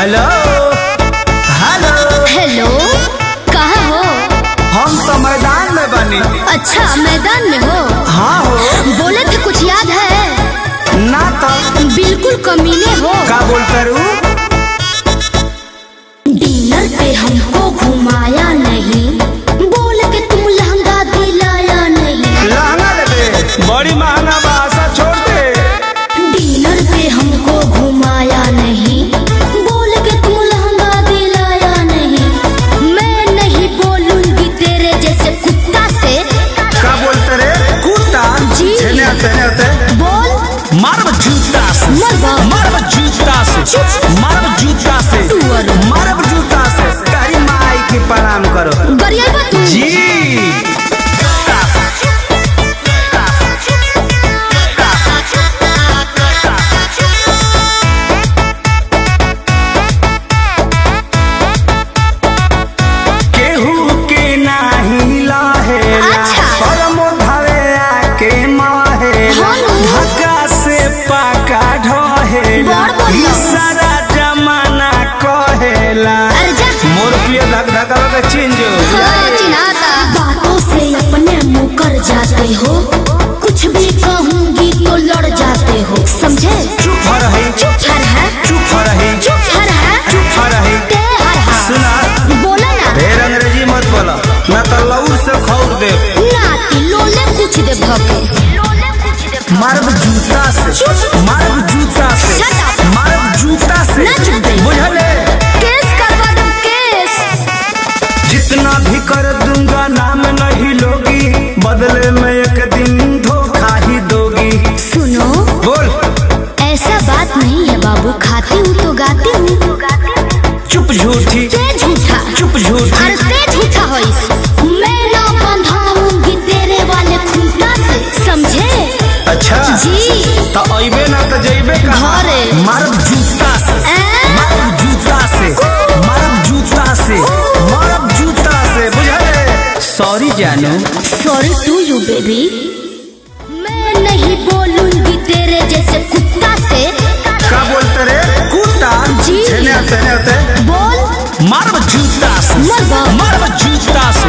Hello hello hello, कहाँ हो? हम तो मैदान में बनी। अच्छा, मैदान में हो? हाँ हो। बोले थे कुछ याद है? ना तो बिल्कुल कमीने हो। का बोलते रू? डिनर पे हमको घुमाया नहीं, बोल के तुम लहंगा दिलाया नहीं। लहंगा लेबे बड़ी महंगा बासा छोड़ दे। डिनर पे हमको घुमाया नहीं, बोल के तुम लहंगा दिलाया नहीं। मैं नहीं बोलूंगी तेरे जैसे कुत्ता से। का बोलते रे? कुत्ता जी। छेने आते बोल। मारब जूता से, मारब जूता से, मारब जूता से, मारब जूता से। तारी माई की प्रणाम करो। गरियाबा तू। जी। केहू के नाही लाहेला, परमो धरे आके माहेला, धक्का से पाका ढहेला, ई सारा जमाना कहेला। मोर पिया धक धका के चिंज बातों से अपने मुँह कर जाते हो, कुछ भी कहूँगी तो लड़ जाते हो, समझे? चुप रही, चुप है, चुप रही, चुप है, चुप रही। सुना, बोला ना। ढेर अंग्रेजी मत बोला, ना तो लौर से खौर दे। नाती लोले कुछ दे भके। मारब जूता से, मारब जूता से, मारब जूता से। बुझले? केस करवा दो, केस। जितना भी कर दूंगा नाम नहीं लोगी, बदले में एक दिन धोखा ही दोगी। सुनो, बोल। ऐसा बात नहीं है बाबू, खाती हूँ तो गाती हूँ। चुप झूठी, ते झूठा, चुप झूठी। अरे ते झूठा हो इस। मैं ना बंधाऊंगी तेरे वाले खूंटा से, समझे? अच्छा जी। तो अइबे ना तो जइबे कहाँ? घरे। मारब जूता से, मारब जूता से, मारब जूता से, मारब जूता से। बुझले? सॉरी जानू। Sorry to you baby. मैं नहीं बोलूंगी तेरे जैसे कुत्ता से। का बोलते रे? कुत्ता जी। छेने आते बोल। मारब जूता से, मारब जूता से,